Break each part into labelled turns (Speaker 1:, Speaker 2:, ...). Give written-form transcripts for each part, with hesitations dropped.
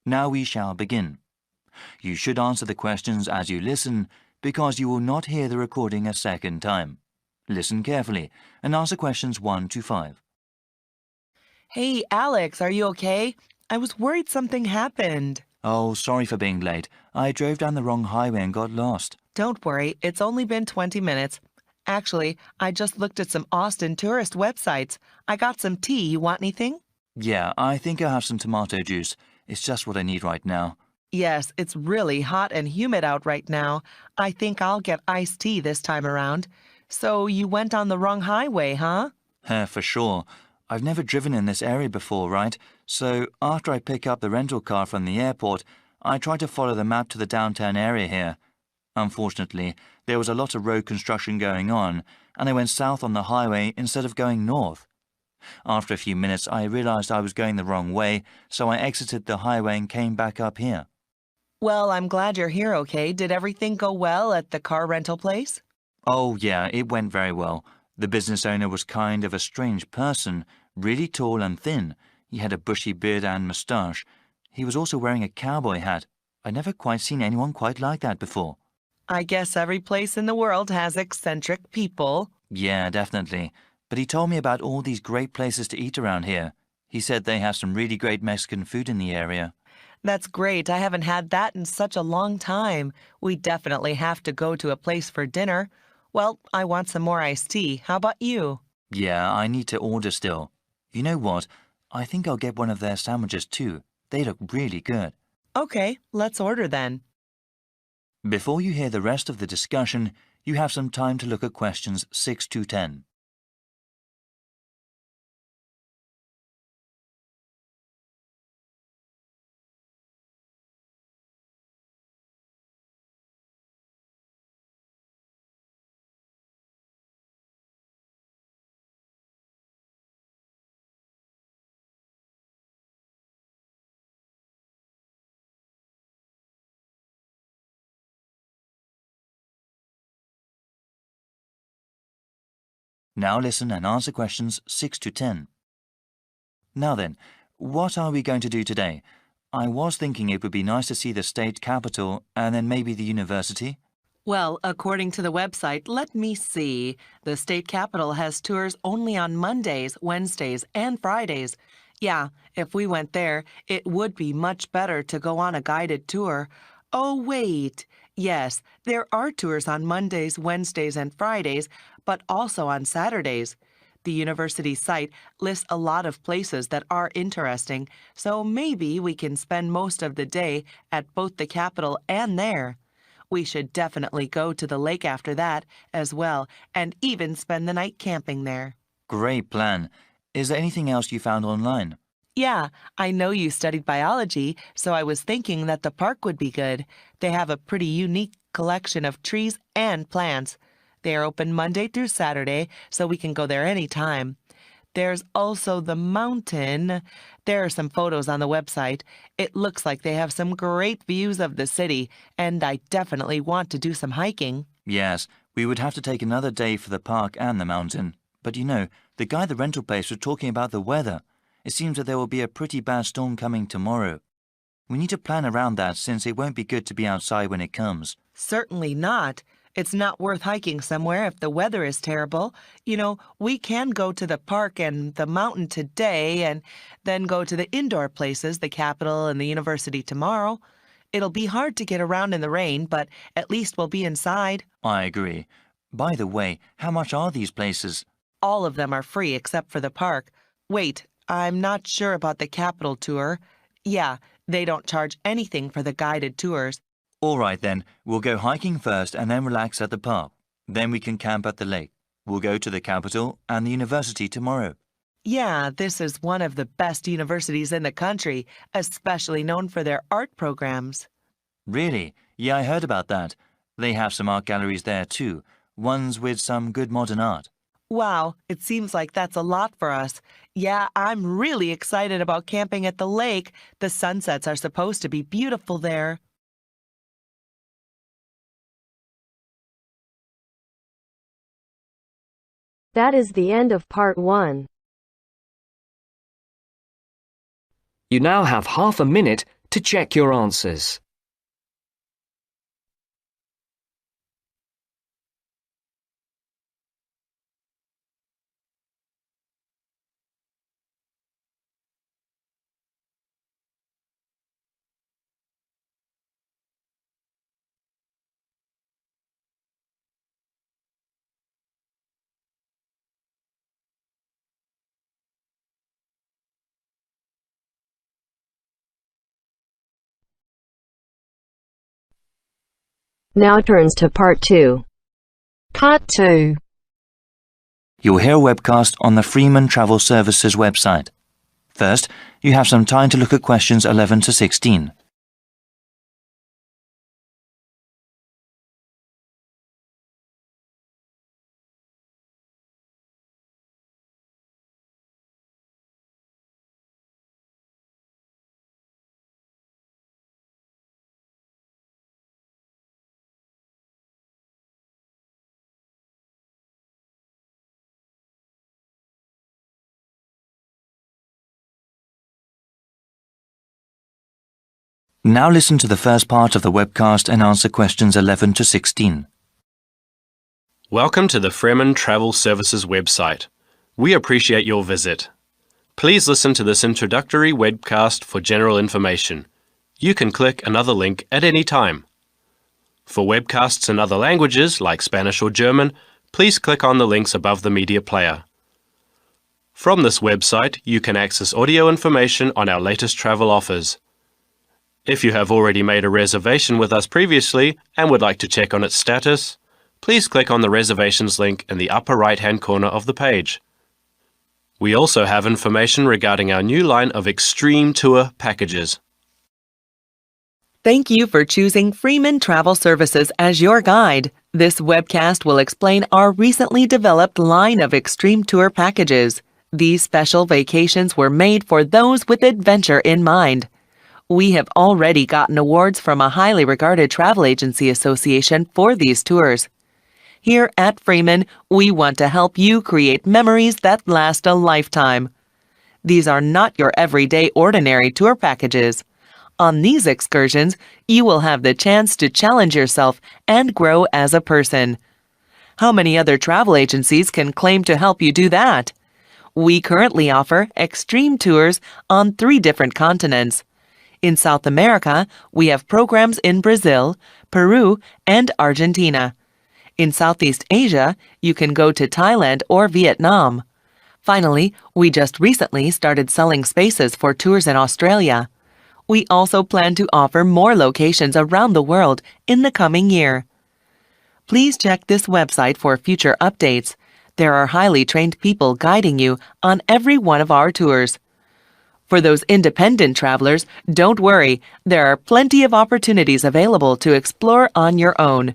Speaker 1: Now we shall begin. You should answer the questions as you listen because you will not hear the recording a second time. Listen carefully and answer questions 1 to 5.
Speaker 2: Hey, Alex, are you okay? I was worried something happened.
Speaker 1: Oh, sorry for being late. I drove down the wrong highway and got lost.
Speaker 2: Don't worry, it's only been 20 minutes. Actually, I just looked at some Austin tourist websites. I got some tea. You want anything?
Speaker 1: Yeah, I think I'll have some tomato juice. It's just what I need right now.
Speaker 2: Yes, it's really hot and humid out right now. I think I'll get iced tea this time around. So you went on the wrong highway, huh?
Speaker 1: For sure. I've never driven in this area before, right? So after I pick up the rental car from the airport, I try to follow the map to the downtown area here. Unfortunately, there was a lot of road construction going on, and I went south on the highway instead of going north. After a few minutes, I realized I was going the wrong way, so I exited the highway and came back up here.
Speaker 2: Well, I'm glad you're here, okay? Did everything go well at the car rental place?
Speaker 1: Oh, yeah, it went very well. The business owner was kind of a strange person, really tall and thin. He had a bushy beard and moustache. He was also wearing a cowboy hat. I'd never quite seen anyone quite like that before.
Speaker 2: I guess every place in the world has eccentric people.
Speaker 1: Yeah, definitely. But he told me about all these great places to eat around here. He said they have some really great Mexican food in the area.
Speaker 2: That's great. I haven't had that in such a long time. We definitely have to go to a place for dinner. Well, I want some more iced tea. How about you?
Speaker 1: Yeah, I need to order still. You know what? I think I'll get one of their sandwiches too. They look really good.
Speaker 2: Okay, let's order then.
Speaker 1: Before you hear the rest of the discussion, you have some time to look at questions 6 to 10. Now listen and answer questions 6 to 10. Now then, what are we going to do today? I was thinking it would be nice to see the state capitol and then maybe the university.
Speaker 2: Well, according to the website, let me see. The state capitol has tours only on Mondays, Wednesdays, and Fridays. Yeah, if we went there, it would be much better to go on a guided tour. Oh, wait. Yes, there are tours on Mondays, Wednesdays, and Fridays, but also on Saturdays. The university site lists a lot of places that are interesting, so maybe we can spend most of the day at both the Capitol and there. We should definitely go to the lake after that as well, and even spend the night camping there.
Speaker 1: Great plan. Is there anything else you found online?
Speaker 2: Yeah, I know you studied biology, so I was thinking that the park would be good. They have a pretty unique collection of trees and plants. They are open Monday through Saturday, so we can go there anytime. There's also the mountain. There are some photos on the website. It looks like they have some great views of the city, and I definitely want to do some hiking.
Speaker 1: Yes, we would have to take another day for the park and the mountain. But you know, the guy at the rental place was talking about the weather. It seems that there will be a pretty bad storm coming tomorrow. We need to plan around that since it won't be good to be outside when it comes.
Speaker 2: Certainly not. It's not worth hiking somewhere if the weather is terrible. You know, we can go to the park and the mountain today and then go to the indoor places, the Capitol and the university tomorrow. It'll be hard to get around in the rain, but at least we'll be inside.
Speaker 1: I agree. By the way, how much are these places?
Speaker 2: All of them are free except for the park. Wait, I'm not sure about the Capitol tour. Yeah, they don't charge anything for the guided tours.
Speaker 1: All right then, we'll go hiking first and then relax at the park. Then we can camp at the lake. We'll go to the Capitol and the university tomorrow.
Speaker 2: Yeah, this is one of the best universities in the country, especially known for their art programs.
Speaker 1: Really? Yeah, I heard about that. They have some art galleries there too, ones with some good modern art.
Speaker 2: Wow, it seems like that's a lot for us. Yeah, I'm really excited about camping at the lake. The sunsets are supposed to be beautiful there.
Speaker 3: That is the end of part 1.
Speaker 4: You now have half a minute to check your answers.
Speaker 3: Now turns to part 2. Part 2.
Speaker 1: You'll hear a webcast on the Freeman Travel Services website. First, you have some time to look at questions 11 to 16. Now listen to the first part of the webcast and answer questions 11 to 16.
Speaker 5: Welcome to the Freeman Travel Services website. We appreciate your visit. Please listen to this introductory webcast for general information. You can click another link at any time. For webcasts in other languages like Spanish or German, please click on the links above the media player. From this website, you can access audio information on our latest travel offers. If you have already made a reservation with us previously and would like to check on its status, please click on the reservations link in the upper right-hand corner of the page. We also have information regarding our new line of Extreme Tour packages.
Speaker 2: Thank you for choosing Freeman Travel Services as your guide. This webcast will explain our recently developed line of Extreme Tour packages. These special vacations were made for those with adventure in mind. We have already gotten awards from a highly regarded travel agency association for these tours. Here at Freeman, we want to help you create memories that last a lifetime. These are not your everyday ordinary tour packages. On these excursions, you will have the chance to challenge yourself and grow as a person. How many other travel agencies can claim to help you do that? We currently offer extreme tours on 3 different continents. In South America, we have programs in Brazil, Peru, and Argentina. In Southeast Asia, you can go to Thailand or Vietnam. Finally, we just recently started selling spaces for tours in Australia. We also plan to offer more locations around the world in the coming year. Please check this website for future updates. There are highly trained people guiding you on every one of our tours. For those independent travelers, don't worry, there are plenty of opportunities available to explore on your own.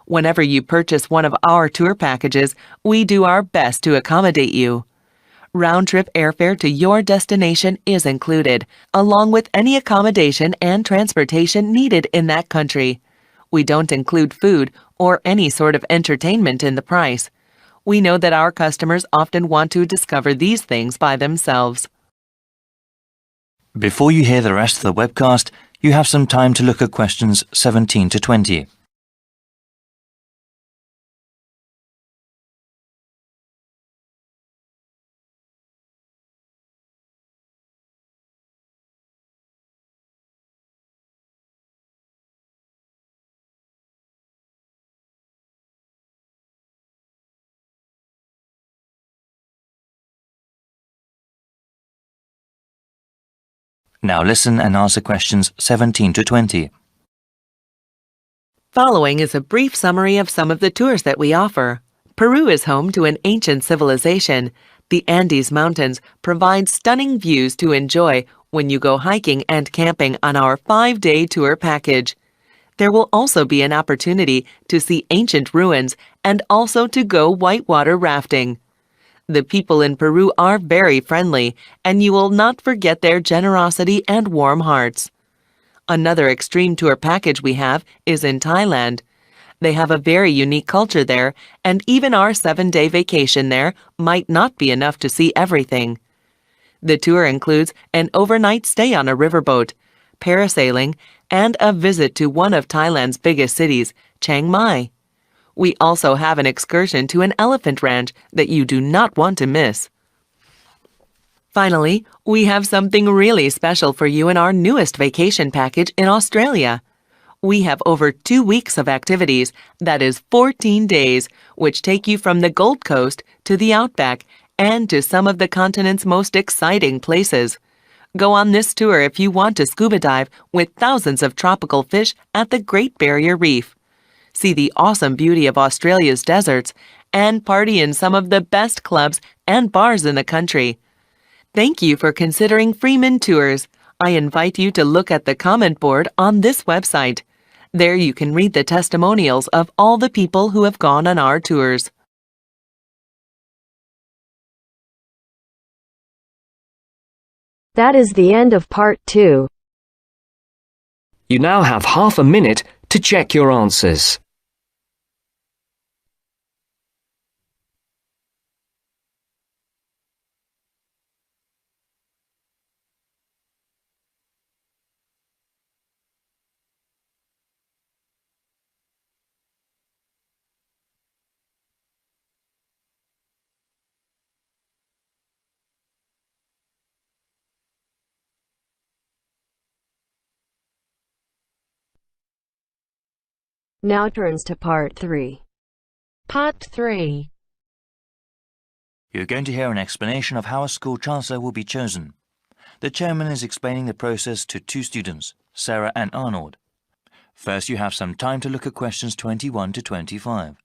Speaker 2: Whenever you purchase one of our tour packages, we do our best to accommodate you. Round-trip airfare to your destination is included, along with any accommodation and transportation needed in that country. We don't include food or any sort of entertainment in the price. We know that our customers often want to discover these things by themselves.
Speaker 1: Before you hear the rest of the webcast, you have some time to look at questions 17 to 20. Now listen and answer questions 17 to 20.
Speaker 2: Following is a brief summary of some of the tours that we offer. Peru is home to an ancient civilization. The Andes Mountains provide stunning views to enjoy when you go hiking and camping on our 5-day tour package. There will also be an opportunity to see ancient ruins and also to go whitewater rafting. The people in Peru are very friendly, and you will not forget their generosity and warm hearts. Another extreme tour package we have is in Thailand. They have a very unique culture there, and even our 7-day vacation there might not be enough to see everything. The tour includes an overnight stay on a riverboat, parasailing, and a visit to one of Thailand's biggest cities, Chiang Mai. We also have an excursion to an elephant ranch that you do not want to miss. Finally, we have something really special for you in our newest vacation package in Australia. We have over 2 weeks of activities, that is 14 days, which take you from the Gold Coast to the Outback and to some of the continent's most exciting places. Go on this tour if you want to scuba dive with thousands of tropical fish at the Great Barrier Reef. See the awesome beauty of Australia's deserts and party in some of the best clubs and bars in the country. Thank you for considering Freeman Tours. I invite you to look at the comment board on this website. There you can read the testimonials of all the people who have gone on our tours.
Speaker 3: That is the end of part 2.
Speaker 4: You now have half a minute to check your answers.
Speaker 3: Now turns to part 3. Part 3.
Speaker 1: You're going to hear an explanation of how a school chancellor will be chosen. The chairman is explaining the process to 2 students, Sarah and Arnold. First, you have some time to look at questions 21 to 25.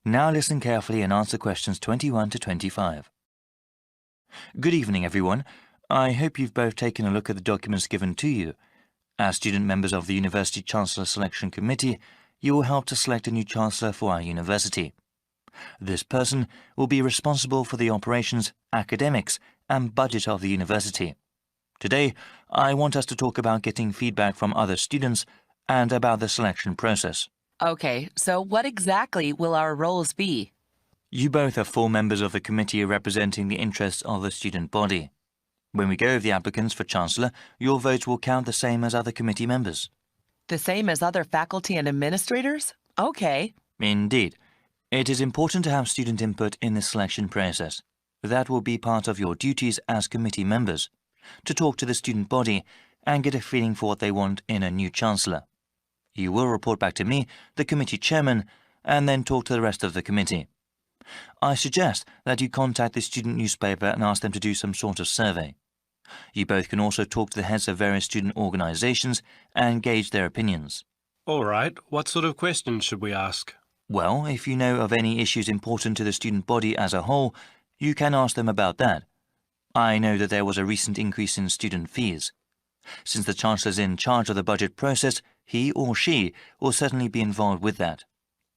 Speaker 1: Now listen carefully and answer questions 21 to 25. Good evening, everyone. I hope you've both taken a look at the documents given to you. As student members of the University Chancellor Selection Committee, you will help to select a new chancellor for our university. This person will be responsible for the operations, academics, and budget of the university. Today, I want us to talk about getting feedback from other students and about the selection process.
Speaker 2: Okay, so what exactly will our roles be?
Speaker 1: You both are full members of the committee representing the interests of the student body. When we go over the applicants for Chancellor, your votes will count the same as other committee members.
Speaker 2: The same as other faculty and administrators? Okay.
Speaker 1: Indeed. It is important to have student input in the selection process. That will be part of your duties as committee members, to talk to the student body and get a feeling for what they want in a new Chancellor. You will report back to me, the committee chairman, and then talk to the rest of the committee. I suggest that you contact the student newspaper and ask them to do some sort of survey. You both can also talk to the heads of various student organizations and gauge their opinions.
Speaker 5: All right, what sort of questions should we ask?
Speaker 1: Well, if you know of any issues important to the student body as a whole, you can ask them about that. I know that there was a recent increase in student fees. Since the Chancellor is in charge of the budget process, he or she will certainly be involved with that.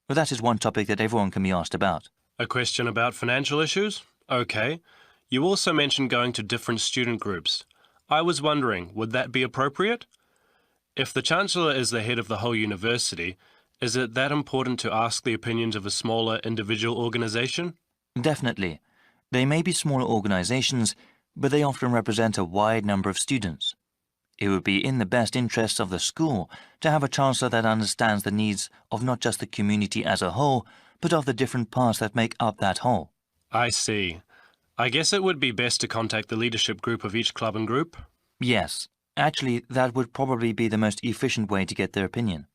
Speaker 1: But that is one topic that everyone can be asked about.
Speaker 5: A question about financial issues? Okay. You also mentioned going to different student groups. I was wondering, would that be appropriate? If the Chancellor is the head of the whole university, is it that important to ask the opinions of a smaller individual organisation?
Speaker 1: Definitely. They may be smaller organizations, but they often represent a wide number of students. It would be in the best interests of the school to have a chancellor that understands the needs of not just the community as a whole, but of the different parts that make up that whole.
Speaker 5: I see. I guess it would be best to contact the leadership group of each club and group.
Speaker 1: Yes, actually, that would probably be the most efficient way to get their opinion.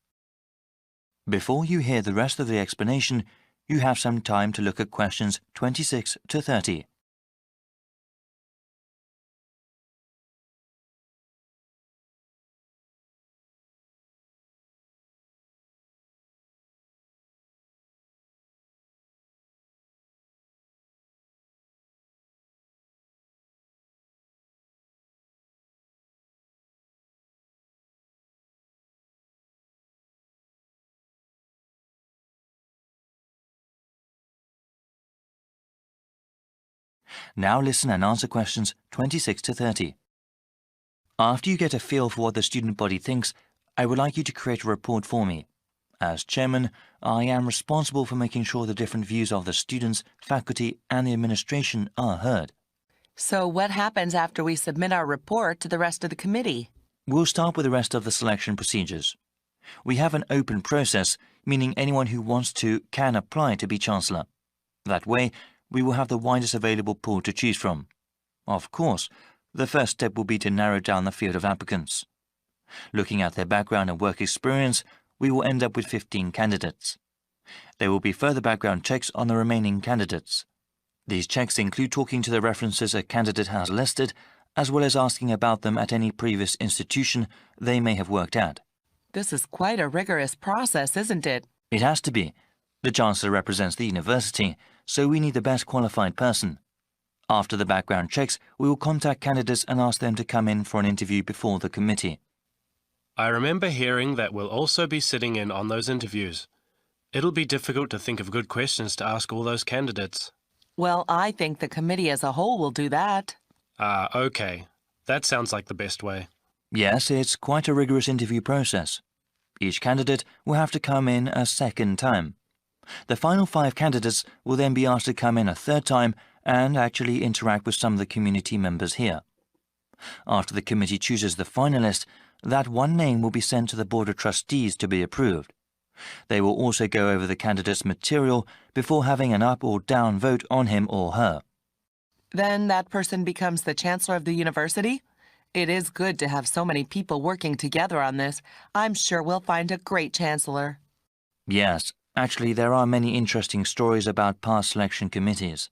Speaker 1: Before you hear the rest of the explanation, you have some time to look at questions 26 to 30. Now listen and answer questions 26 to 30. After you get a feel for what the student body thinks, I would like you to create a report for me. As chairman, I am responsible for making sure the different views of the students, faculty, and the administration are heard.
Speaker 2: So what happens after we submit our report to the rest of the committee?
Speaker 1: We'll start with the rest of the selection procedures. We have an open process, meaning anyone who wants to can apply to be Chancellor. That way, we will have the widest available pool to choose from. Of course, the first step will be to narrow down the field of applicants. Looking at their background and work experience, we will end up with 15 candidates. There will be further background checks on the remaining candidates. These checks include talking to the references a candidate has listed, as well as asking about them at any previous institution they may have worked at.
Speaker 2: This is quite a rigorous process, isn't it?
Speaker 1: It has to be. The Chancellor represents the university, so we need the best qualified person. After the background checks, we will contact candidates and ask them to come in for an interview before the committee.
Speaker 5: I remember hearing that we'll also be sitting in on those interviews. It'll be difficult to think of good questions to ask all those candidates.
Speaker 2: Well, I think the committee as a whole will do that.
Speaker 5: Okay. That sounds like the best way.
Speaker 1: Yes, it's quite a rigorous interview process. Each candidate will have to come in a second time. The final 5 candidates will then be asked to come in a third time and actually interact with some of the community members here. After the committee chooses the finalist, that one name will be sent to the Board of Trustees to be approved. They will also go over the candidate's material before having an up or down vote on him or her.
Speaker 2: Then that person becomes the Chancellor of the university? It is good to have so many people working together on this. I'm sure we'll find a great Chancellor.
Speaker 1: Yes, actually there are many interesting stories about past selection committees.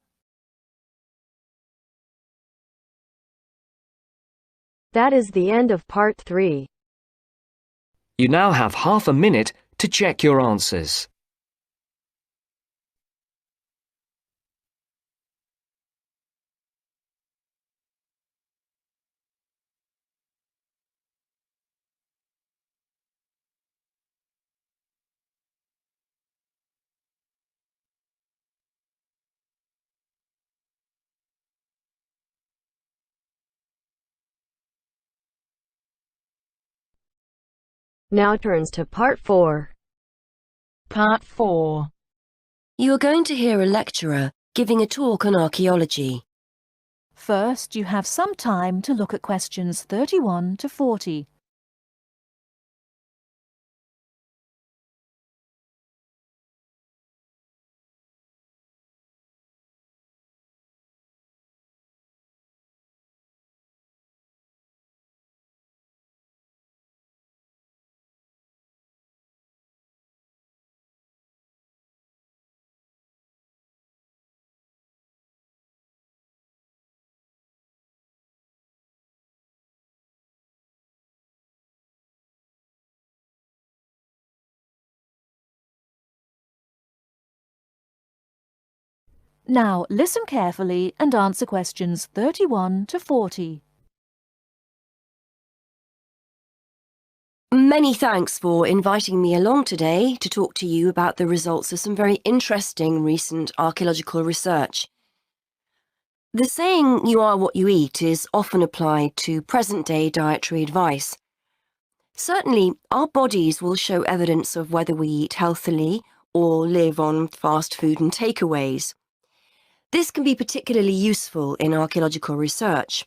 Speaker 3: That is the end of part 3.
Speaker 4: You now have half a minute to check your answers.
Speaker 3: Now turns to part 4.
Speaker 6: Part 4.
Speaker 7: You are going to hear a lecturer giving a talk on archaeology.
Speaker 6: First, you have some time to look at questions 31 to 40. Now, listen carefully and answer questions 31 to 40.
Speaker 7: Many thanks for inviting me along today to talk to you about the results of some very interesting recent archaeological research. The saying, "you are what you eat," is often applied to present-day dietary advice. Certainly, our bodies will show evidence of whether we eat healthily or live on fast food and takeaways. This can be particularly useful in archaeological research.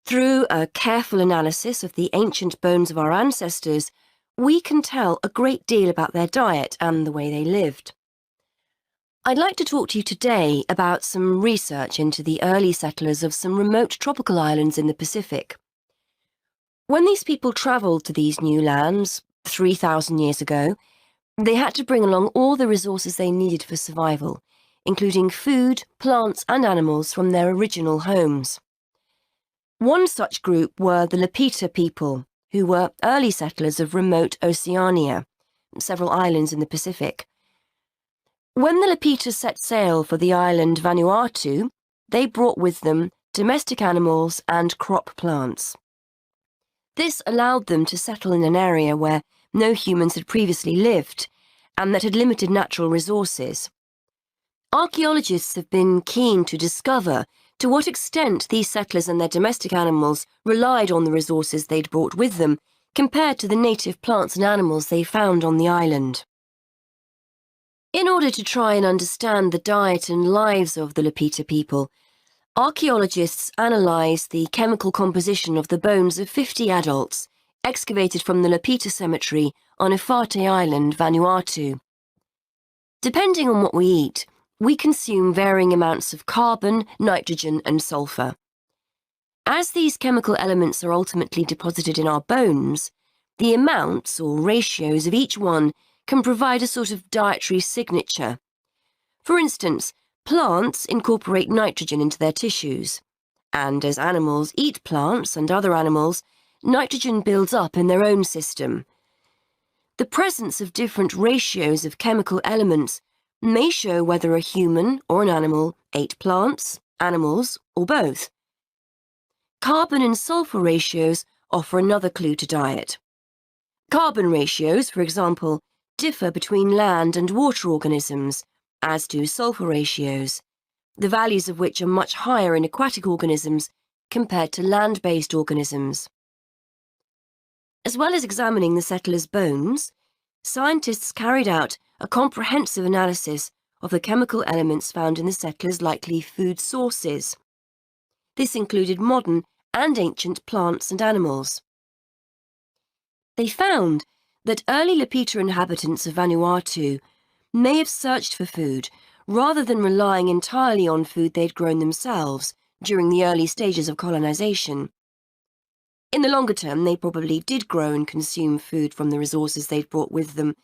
Speaker 7: Through a careful analysis of the ancient bones of our ancestors, we can tell a great deal about their diet and the way they lived. I'd like to talk to you today about some research into the early settlers of some remote tropical islands in the Pacific. When these people travelled to these new lands 3,000 years ago, they had to bring along all the resources they needed for survival, including food, plants and animals from their original homes. One such group were the Lapita people, who were early settlers of remote Oceania, several islands in the Pacific. When the Lapita set sail for the island Vanuatu, they brought with them domestic animals and crop plants. This allowed them to settle in an area where no humans had previously lived and that had limited natural resources. Archaeologists have been keen to discover To what extent these settlers and their domestic animals relied on the resources they'd brought with them compared to the native plants and animals they found on the island. In order to try and understand the diet and lives of the Lapita people, archaeologists analysed the chemical composition of the bones of 50 adults excavated from the Lapita cemetery on Efate Island, Vanuatu. Depending on what we eat, we consume varying amounts of carbon, nitrogen and sulfur. As these chemical elements are ultimately deposited in our bones, the amounts or ratios of each one can provide a sort of dietary signature. For instance, plants incorporate nitrogen into their tissues, and as animals eat plants and other animals, nitrogen builds up in their own system. The presence of different ratios of chemical elements may show whether a human or an animal ate plants, animals, or both. Carbon and sulfur ratios offer another clue to diet. Carbon ratios, for example, differ between land and water organisms, as do sulfur ratios, the values of which are much higher in aquatic organisms compared to land-based organisms. As well as examining the settlers' bones, scientists carried out a comprehensive analysis of the chemical elements found in the settlers' likely food sources. This included modern and ancient plants and animals. They found that early Lapita inhabitants of Vanuatu may have searched for food rather than relying entirely on food they'd grown themselves during the early stages of colonization. In the longer term, they probably did grow and consume food from the resources they'd brought with them,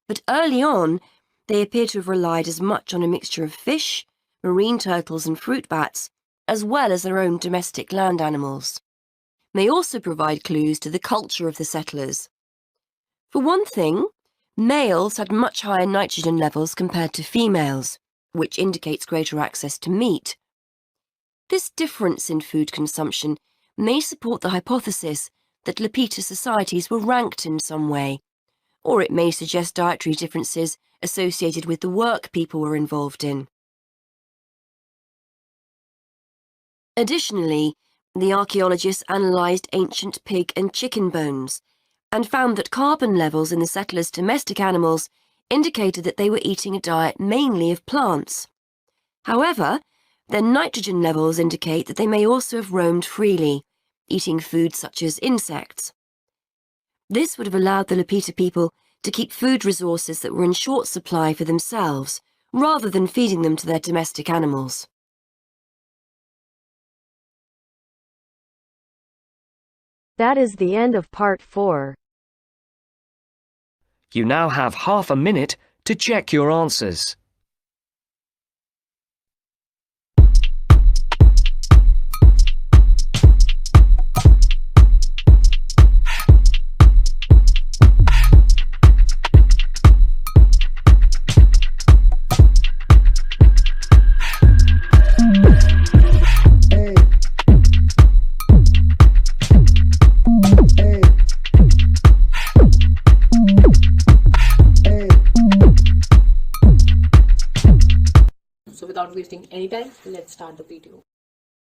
Speaker 7: but early on, they appear to have relied as much on a mixture of fish, marine turtles and fruit bats, as well as their own domestic land animals. They also provide clues to the culture of the settlers. For one thing, males had much higher nitrogen levels compared to females, which indicates greater access to meat. This difference in food consumption may support the hypothesis that Lapita societies were ranked in some way, or it may suggest dietary differences associated with the work people were involved in. Additionally, the archaeologists analysed ancient pig and chicken bones and found that carbon levels in the settlers' domestic animals indicated that they were eating a diet mainly of plants. However, their nitrogen levels indicate that they may also have roamed freely, eating food such as insects. This would have allowed the Lapita people to keep food resources that were in short supply for themselves, rather than feeding them to their domestic animals.
Speaker 3: That is the end of part 4.
Speaker 4: You now have half a minute to check your answers.
Speaker 8: So without wasting any time, let's start the video.